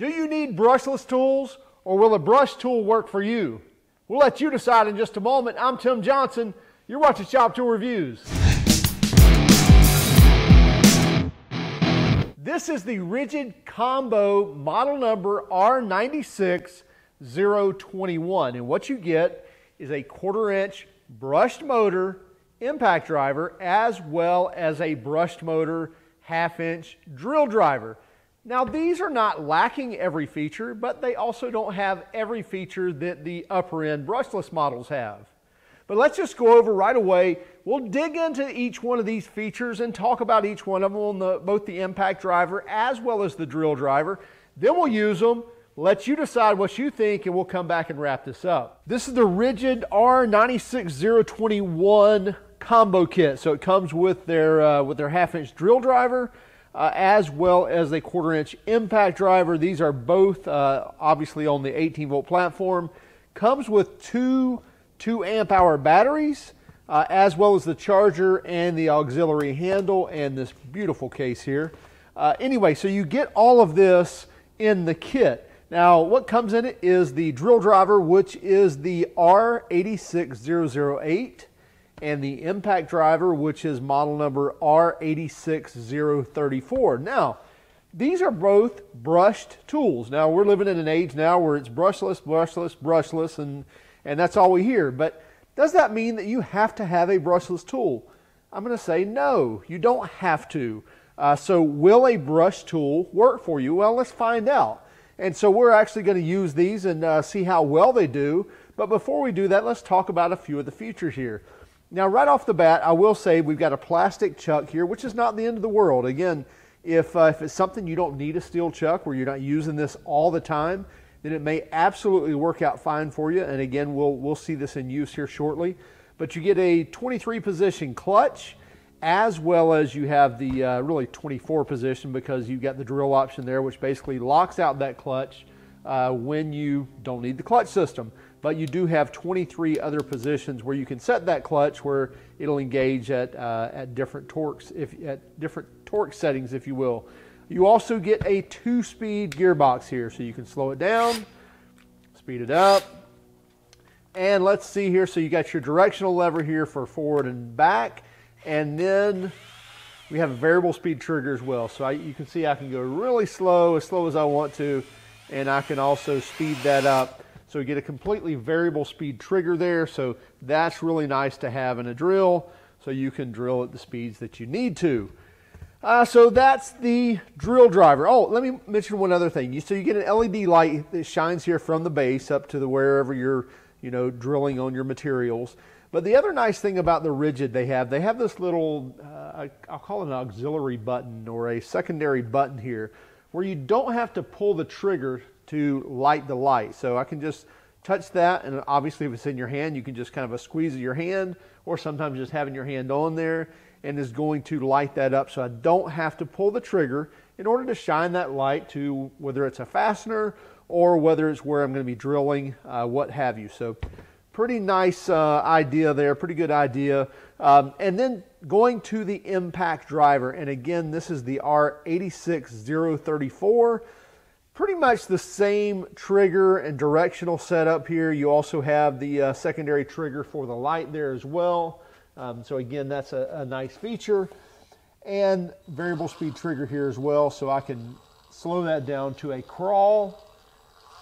Do you need brushless tools, or will a brush tool work for you? We'll let you decide in just a moment. I'm Tim Johnson. You're watching Shop Tool Reviews. This is the Ridgid combo model number R96021. And what you get is a 1/4 inch brushed motor impact driver, as well as a brushed motor 1/2 inch drill driver. Now, these are not lacking every feature, but they also don't have every feature that the upper end brushless models have. But let's just go over right away. We'll dig into each one of these features and talk about each one of them on both the impact driver as well as the drill driver. Then we'll use them, let you decide what you think, and we'll come back and wrap this up. This is the Ridgid R96021 combo kit. So it comes with their 1/2 inch drill driver, as well as a 1/4 inch impact driver. These are both obviously on the 18 volt platform. Comes with two 2 amp hour batteries, as well as the charger and the auxiliary handle and this beautiful case here. Anyway, so you get all of this in the kit. Now, what comes in it is the drill driver, which is the R96008. And the impact driver, which is model number R96034. Now, these are both brushed tools. Now, we're living in an age now where it's brushless, brushless, brushless, and that's all we hear. But does that mean that you have to have a brushless tool? I'm going to say no, you don't have to. So will a brush tool work for you? Well, let's find out. And so we're actually going to use these and see how well they do. But before we do that, let's talk about a few of the features here. Now, right off the bat, I will say we've got a plastic chuck here, which is not the end of the world. Again, if it's something you don't need a steel chuck, where you're not using this all the time, then it may absolutely work out fine for you. And again, we'll see this in use here shortly. But you get a 23 position clutch, as well as you have the really 24 position, because you've got the drill option there, which basically locks out that clutch when you don't need the clutch system. But you do have 23 other positions where you can set that clutch, where it'll engage at different torques, at different torque settings, if you will. You also get a 2-speed gearbox here, so you can slow it down, speed it up. And let's see here, so you got your directional lever here for forward and back, and then we have a variable speed trigger as well. So you can see I can go really slow as I want to, and I can also speed that up. So you get a completely variable speed trigger there, so that's really nice to have in a drill, so you can drill at the speeds that you need to. So that's the drill driver. Oh, let me mention one other thing. So you get an LED light that shines here from the base up to wherever you're drilling on your materials. But the other nice thing about the Ridgid they have this little, I'll call it an auxiliary button or a secondary button here, where you don't have to pull the trigger to light the light. So I can just touch that, and obviously if it's in your hand, you can just kind of a squeeze of your hand, or sometimes just having your hand on there, and is going to light that up. So I don't have to pull the trigger in order to shine that light to whether it's a fastener or whether it's where I'm going to be drilling, what have you. So pretty nice idea there, pretty good idea. And then going to the impact driver, and again, this is the R96034. Pretty much the same trigger and directional setup here. You also have the secondary trigger for the light there as well. So again, that's a nice feature. And variable speed trigger here as well, so I can slow that down to a crawl,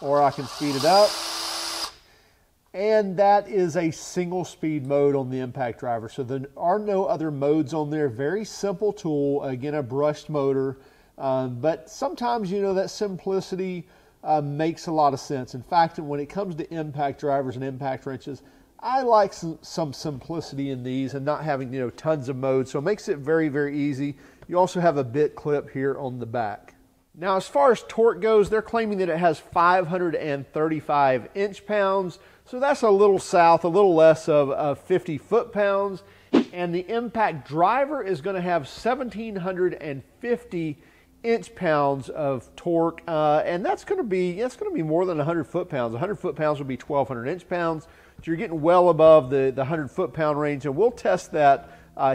or I can speed it up. And that is a single speed mode on the impact driver. So there are no other modes on there. Very simple tool, again, a brushed motor. But sometimes, that simplicity makes a lot of sense. In fact, when it comes to impact drivers and impact wrenches, I like some simplicity in these and not having, tons of modes. So it makes it very, very easy. You also have a bit clip here on the back. Now, as far as torque goes, they're claiming that it has 535 inch-pounds. So that's a little south, a little less of 50 foot-pounds. And the impact driver is going to have 1,750 inch-pounds of torque, and that's going to be more than 100 foot-pounds. 100 foot-pounds would be 1,200 inch-pounds. So you're getting well above the 100 foot-pound range, and we'll test that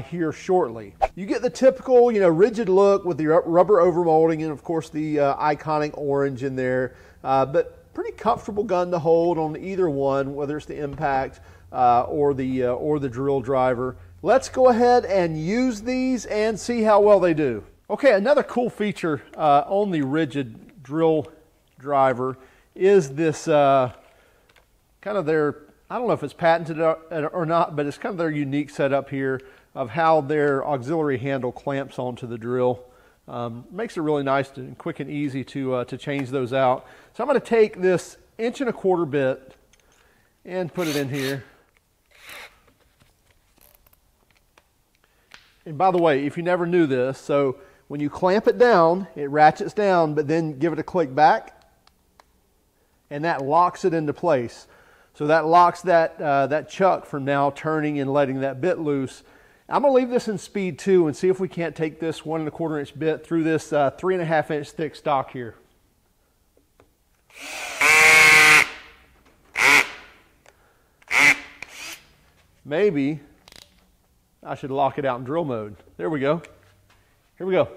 here shortly. You get the typical, Ridgid look with the rubber overmolding and of course the iconic orange in there, but pretty comfortable gun to hold on either one, whether it's the impact or the drill driver. Let's go ahead and use these and see how well they do. Okay, another cool feature on the Ridgid drill driver is this kind of their, I don't know if it's patented or not, but it's kind of their unique setup here of how their auxiliary handle clamps onto the drill. Makes it really nice and quick and easy to change those out. So I'm going to take this 1¼ inch bit and put it in here. And by the way, if you never knew this, so when you clamp it down, it ratchets down, but then give it a click back, and that locks it into place. So that locks that chuck from now turning and letting that bit loose. I'm going to leave this in speed 2 and see if we can't take this 1¼ inch bit through this 3½ inch thick stock here. Maybe I should lock it out in drill mode. There we go. Here we go.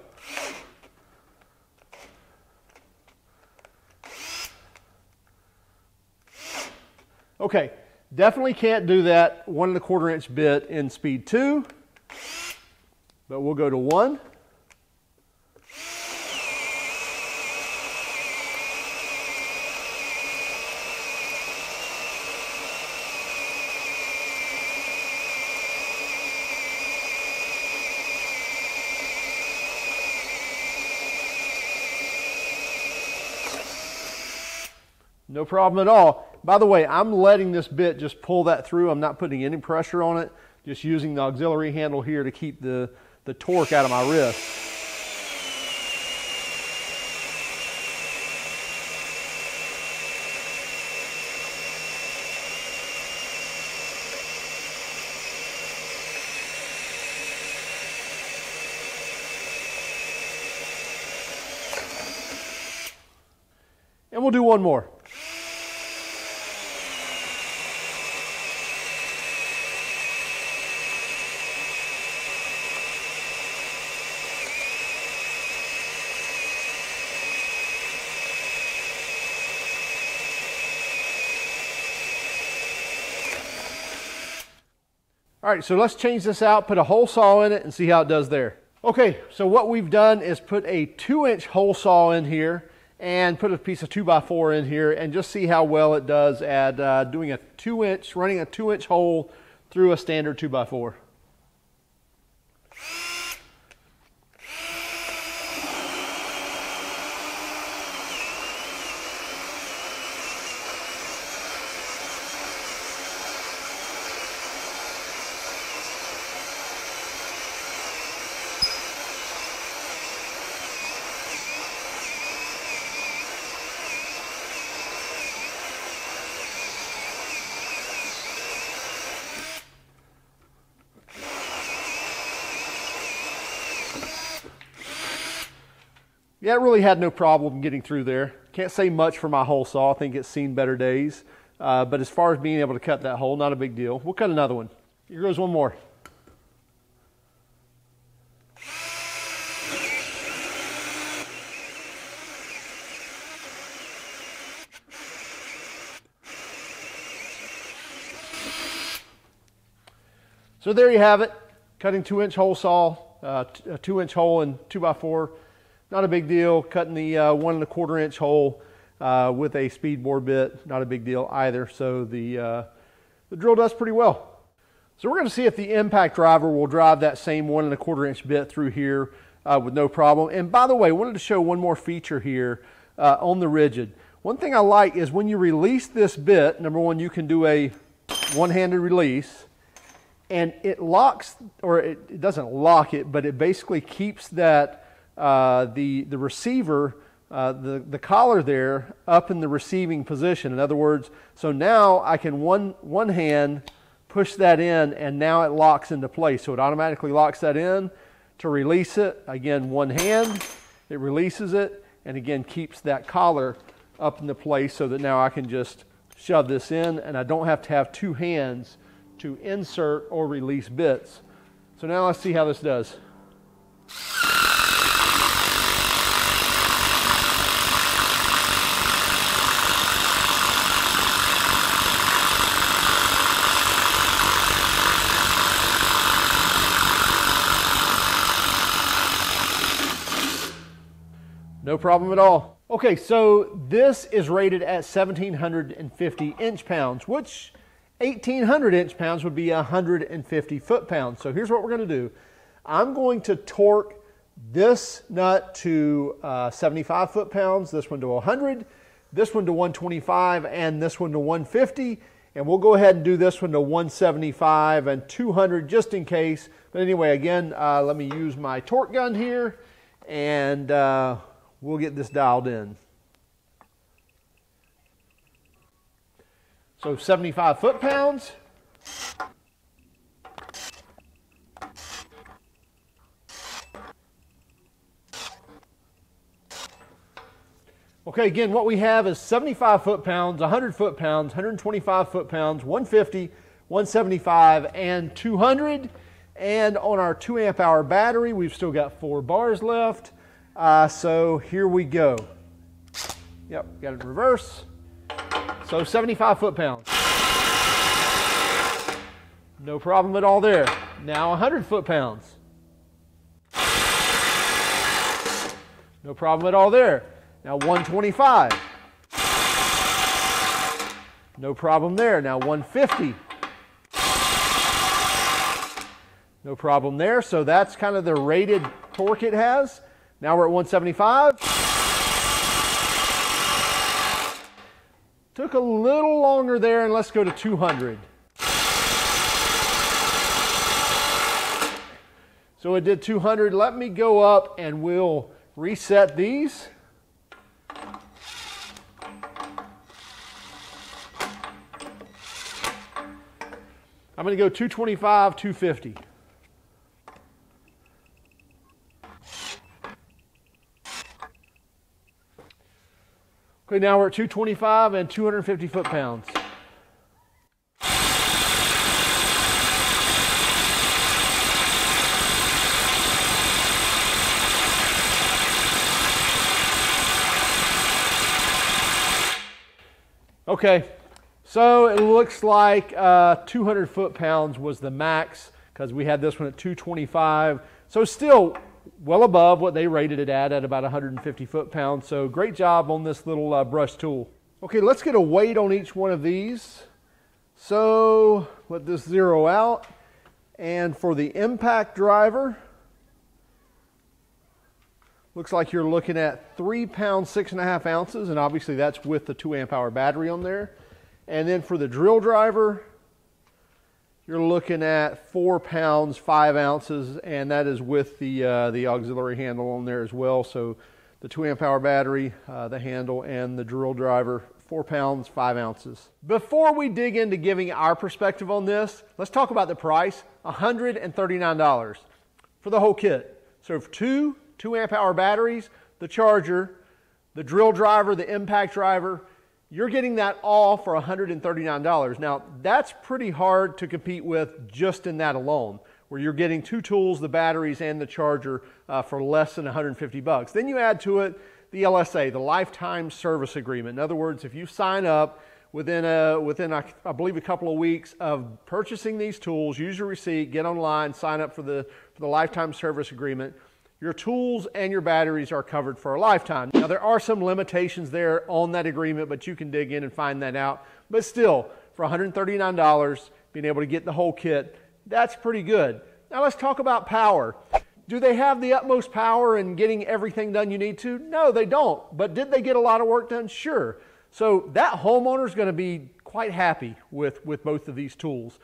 Okay, definitely can't do that 1¼ inch bit in speed 2, but we'll go to 1. No problem at all. By the way, I'm letting this bit just pull that through. I'm not putting any pressure on it, just using the auxiliary handle here to keep the torque out of my wrist. And we'll do one more. All right, so let's change this out, put a hole saw in it, and see how it does there. Okay, so what we've done is put a 2-inch hole saw in here and put a piece of 2x4 in here and just see how well it does at doing running a 2-inch hole through a standard 2x4. Yeah, it really had no problem getting through there. Can't say much for my hole saw. I think it's seen better days. But as far as being able to cut that hole, not a big deal. We'll cut another one. Here goes one more. So there you have it. Cutting 2-inch hole saw, a 2-inch hole in 2x4. Not a big deal. Cutting the 1¼ inch hole with a speed bore bit, not a big deal either. So the drill does pretty well. So we're going to see if the impact driver will drive that same 1¼ inch bit through here with no problem. And by the way, I wanted to show one more feature here on the Ridgid. One thing I like is when you release this bit, number one, you can do a one-handed release, and it locks, or it doesn't lock it, but it basically keeps that the receiver, the collar there, up in the receiving position. In other words, so now I can one hand push that in, and now it locks into place. So it automatically locks that in. To release it, again, one hand, it releases it, and again keeps that collar up into place so that now I can just shove this in, and I don't have to have two hands to insert or release bits. So now let's see how this does. No problem at all. Okay, so this is rated at 1,750 inch-pounds, which 1,800 inch-pounds would be 150 foot-pounds. So here's what we're going to do. I'm going to torque this nut to 75 foot-pounds, this one to 100, this one to 125, and this one to 150. And we'll go ahead and do this one to 175 and 200 just in case. But anyway, again, let me use my torque gun here, and we'll get this dialed in. So 75 foot-pounds. Okay, again, what we have is 75 foot-pounds, 100 foot-pounds, 125 foot-pounds, 150, 175, and 200. And on our 2 amp hour battery, we've still got 4 bars left. So here we go. Yep, got it in reverse. So 75 foot-pounds. No problem at all there. Now 100 foot-pounds. No problem at all there. Now 125. No problem there. Now 150. No problem there. So that's kind of the rated torque it has. Now we're at 175. Took a little longer there, and let's go to 200. So it did 200. Let me go up and we'll reset these. I'm going to go 225, 250. Okay, now we're at 225 and 250 foot-pounds. Okay, so it looks like 200 foot-pounds was the max because we had this one at 225. So still well above what they rated it at about 150 foot-pounds. So great job on this little brush tool. Okay, let's get a weight on each one of these. So let this zero out. And for the impact driver, looks like you're looking at 3 pounds, 6.5 ounces. And obviously that's with the 2 amp hour battery on there. And then for the drill driver, you're looking at 4 pounds, 5 ounces, and that is with the auxiliary handle on there as well. So the 2 amp hour battery, the handle, and the drill driver, 4 pounds, 5 ounces. Before we dig into giving our perspective on this, let's talk about the price, $139 for the whole kit. So for two 2 amp hour batteries, the charger, the drill driver, the impact driver, you're getting that all for $139. Now, that's pretty hard to compete with just in that alone, where you're getting 2 tools, the batteries and the charger, for less than 150 bucks. Then you add to it the LSA, the lifetime service agreement. In other words, if you sign up within I believe a couple of weeks of purchasing these tools, use your receipt, get online, sign up for the lifetime service agreement, your tools and your batteries are covered for a lifetime. Now, there are some limitations there on that agreement, but you can dig in and find that out. But still, for $139, being able to get the whole kit, that's pretty good. Now, let's talk about power. Do they have the utmost power in getting everything done you need to? No, they don't. But did they get a lot of work done? Sure. So that homeowner is going to be quite happy with both of these tools.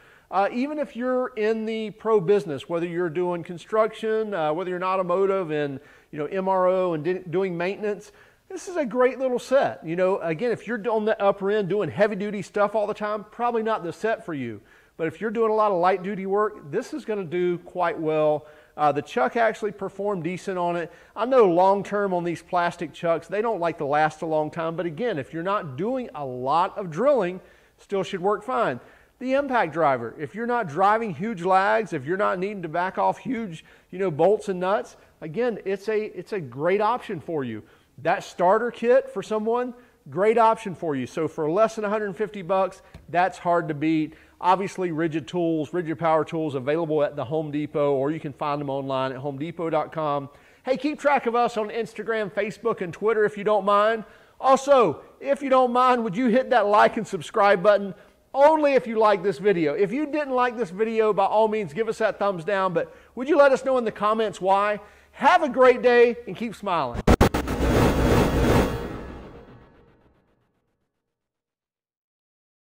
Even if you're in the pro business, whether you're doing construction, whether you're in automotive and MRO and doing maintenance, this is a great little set. Again, if you're on the upper end doing heavy duty stuff all the time, probably not the set for you. But if you're doing a lot of light duty work, this is going to do quite well. The chuck actually performed decent on it. I know long term on these plastic chucks, they don't like to last a long time. But again, if you're not doing a lot of drilling, still should work fine. the impact driver. If you're not driving huge lags, if you're not needing to back off huge, bolts and nuts, again, it's a great option for you. That starter kit for someone, great option for you. So for less than 150 bucks, that's hard to beat. Obviously, Ridgid tools, Ridgid power tools available at the Home Depot, or you can find them online at homedepot.com. Hey, keep track of us on Instagram, Facebook, and Twitter if you don't mind. Also, if you don't mind, would you hit that like and subscribe button? Only if you like this video. If you didn't like this video, by all means, give us that thumbs down, but would you let us know in the comments why? Have a great day and keep smiling.